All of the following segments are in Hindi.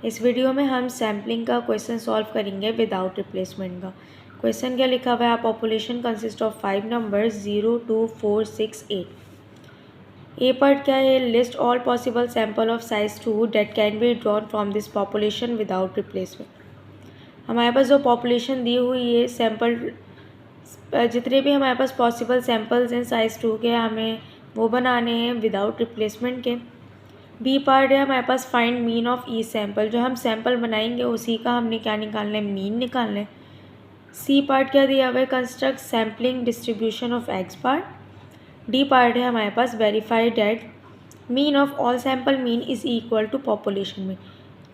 इस वीडियो में हम सैम्पलिंग का क्वेश्चन सॉल्व करेंगे विदाउट रिप्लेसमेंट का। क्वेश्चन क्या लिखा हुआ है, population consist of 5 numbers 0, 2, 4, 6, 8। A part क्या है, list all possible sample of size 2 that can be drawn from this population without replacement. हमारे पास जो पॉपुलेशन दी हुई है, सैम्पल जितने भी हमारे पास पॉसिबल सैम्पल्स हैं साइज 2 के, हमें वो बनाने हैं विदाउट रिप्लेसमेंट के। बी पार्ट है हमारे पास find mean of each sample, जो हम सैम्पल बनाएंगे उसी का हमने क्या निकालना है, मीन निकालना है। सी पार्ट क्या दिया हुआ है, construct sampling distribution of X part. D part है हमारे पास verify that mean of all sample mean is equal to population mean.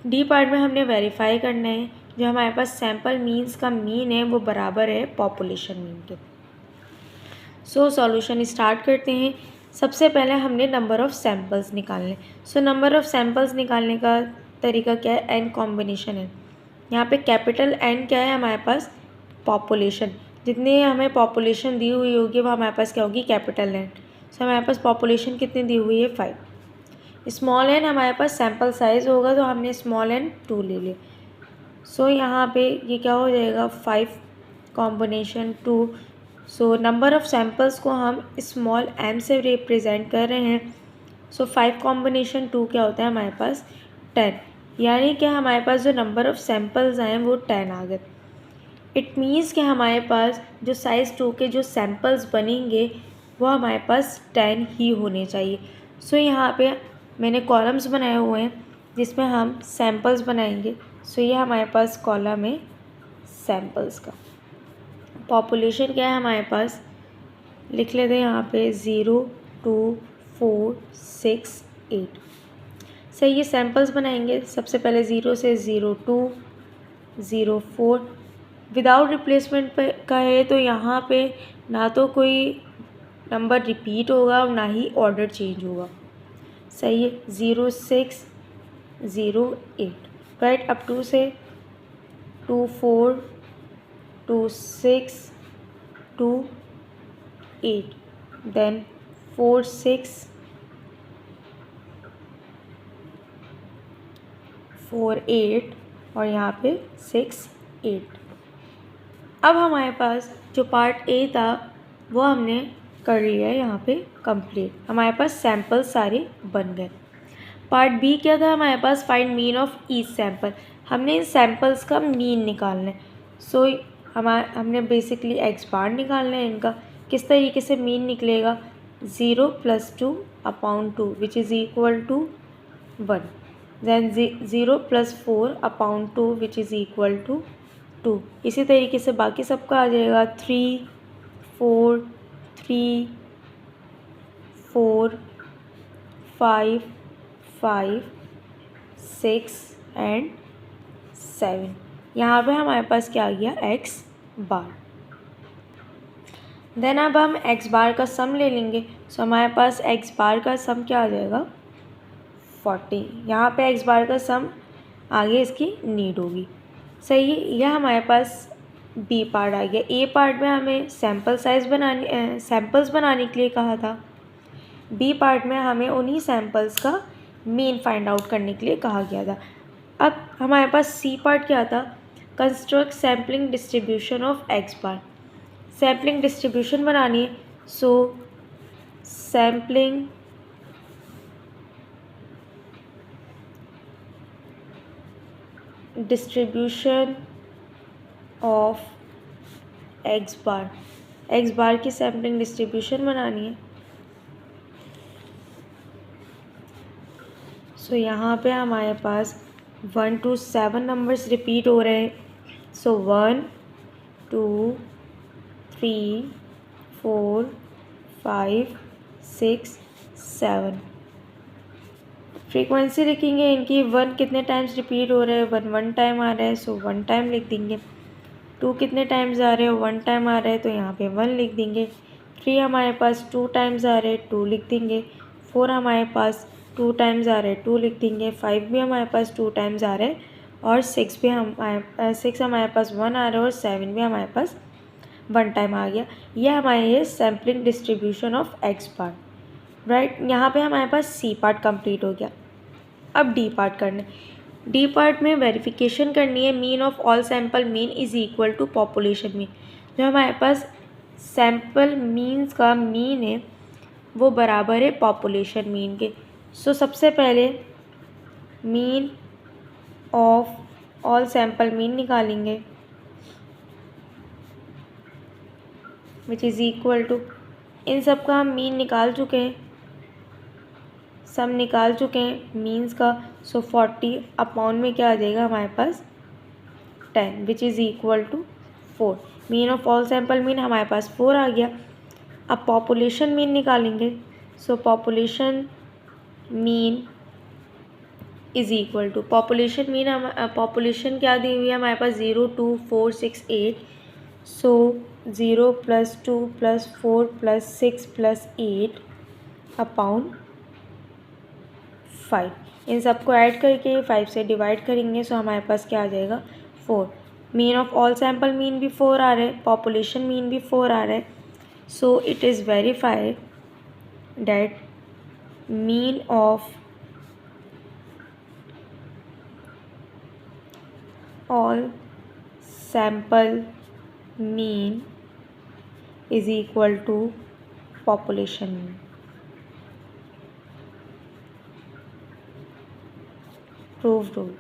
D part में हमने वेरीफाई करना है जो हमारे पास सैम्पल मीन्स का मीन है वो बराबर है पॉपुलेशन मीन के। सो सॉल्यूशन स्टार्ट करते हैं। सबसे पहले हमने नंबर ऑफ़ सैम्पल्स निकालने। सो नंबर ऑफ़ सैम्पल्स निकालने का तरीका क्या है, एन कॉम्बिनेशन है। यहाँ पे कैपिटल एन क्या है हमारे पास, पॉपुलेशन। जितनी हमें पॉपुलेशन दी हुई होगी वो हमारे पास क्या होगी, कैपिटल एन। सो हमारे पास पॉपुलेशन कितनी दी हुई है, 5। स्मॉल एन हमारे पास सैम्पल साइज़ होगा तो हमने स्मॉल एन 2 ले लिया। सो यहाँ पे ये क्या हो जाएगा, 5 combination 2। So number of samples को हम स्मॉल m से रिप्रेजेंट कर रहे हैं। सो 5 कॉम्बिनेशन 2 क्या होता है हमारे पास, 10। यानी कि हमारे पास जो नंबर ऑफ़ सैम्पल्स आए वो 10 आ गए। इट मीन्स कि हमारे पास जो साइज़ 2 के जो सैम्पल्स बनेंगे वो हमारे पास 10 ही होने चाहिए। सो यहाँ पे मैंने कॉलम्स बनाए हुए हैं जिसमें हम सैम्पल्स बनाएंगे। सो ये हमारे पास कॉलम है सैम्पल्स का। पॉपुलेशन क्या है हमारे पास, लिख लेते हैं यहाँ पे 0, 2, 4, 6, 8। सही, ये सैम्पल्स बनाएंगे। सबसे पहले 0 से 02, 04। विदाउट रिप्लेसमेंट पे का है तो यहाँ पे ना तो कोई नंबर रिपीट होगा और ना ही ऑर्डर चेंज होगा। सही है, 06, 08। राइट, अब 2 से 24, 26, 28, देन 46, 48 और यहाँ पे 68। अब हमारे पास जो पार्ट ए था वो हमने कर लिया है यहाँ पे कंप्लीट। हमारे पास सैम्पल सारे बन गए। पार्ट बी क्या था हमारे पास, find mean of each sample. हमने इन सैम्पल्स का मीन निकालना है। सो हमने बेसिकली एक्स बार निकालना है इनका। किस तरीके से मीन निकलेगा, 0 + 2 upon 2 which is equal to 1। Then 0 + 4 upon 2 which is equal to 2। इसी तरीके से बाकी सबका आ जाएगा, 3, 4, 3, 4, 5, 5, 6 एंड 7। यहाँ पे हमारे पास क्या आ गया, एक्स बार। देन अब हम एक्स बार का सम ले लेंगे। सो हमारे पास एक्स बार का सम क्या आ जाएगा, 40। यहाँ पे एक्स बार का सम आगे इसकी नीड होगी। सही है, यह हमारे पास बी पार्ट आ गया। ए पार्ट में हमें सैम्पल साइज़ सैम्पल्स बनाने के लिए कहा था। बी पार्ट में हमें उन्हीं सैम्पल्स का मीन फाइंड आउट करने के लिए कहा गया था। अब हमारे पास सी पार्ट क्या था, construct sampling distribution of x bar. Sampling distribution बनानी है। सो सैम्पलिंग डिस्ट्रीब्यूशन ऑफ एक्स बार की सैम्पलिंग डिस्ट्रीब्यूशन बनानी है। सो यहाँ पे हमारे पास 1 to 7 नंबर्स रिपीट हो रहे हैं। सो 1, 2, 3, 4, 5, 6, 7। फ्रीक्वेंसी लिखेंगे इनकी, 1 कितने टाइम्स रिपीट हो रहे हैं, 1 टाइम आ रहा है, सो 1 टाइम लिख देंगे। 2 कितने टाइम्स आ रहे हैं, 1 टाइम आ रहा है, तो यहाँ पे 1 लिख देंगे। 3 हमारे पास 2 टाइम्स आ रहे हैं, 2 लिख देंगे। 4 हमारे पास 2 टाइम्स आ रहे हैं, 2 लिख देंगे। 5 भी हमारे पास 2 टाइम्स आ रहे हैं और 6 हमारे पास 1 आ रहा है और 7 भी हमारे पास 1 टाइम आ गया। यह हमारे ये sampling distribution of X part. Right, यहाँ पे हमारे पास सी पार्ट कंप्लीट हो गया। अब डी पार्ट करना है। डी पार्ट में वेरिफिकेशन करनी है, mean of all sample mean is equal to population mean. जो हमारे पास सैम्पल मीन्स का मीन है वो बराबर है पॉपुलेशन मीन के। सो सबसे पहले mean of all sample mean निकालेंगे विच इज़ इक्वल टू, इन सब का हम मीन निकाल चुके हैं, सम निकाल चुके हैं मीन्स का। सो 40 अपॉन में क्या आ जाएगा हमारे पास 10 which is equal to 4। Mean of all sample mean हमारे पास 4 आ गया। अब पॉपुलेशन मीन निकालेंगे। So population mean is equal to, population mean हम पॉपुलेशन क्या दी हुई है हमारे पास 0 2 4 6 8। सो 0 + 2 + 4 + 6 + 8 अपॉन 5। इन सबको ऐड करके 5 से डिवाइड करेंगे। सो हमारे पास क्या आ जाएगा 4। Mean of all sample mean भी 4 आ रहा है, पॉपुलेशन मीन भी 4 आ रहा है। So it is verified that mean of all sample mean is equal to population mean. Proved rule.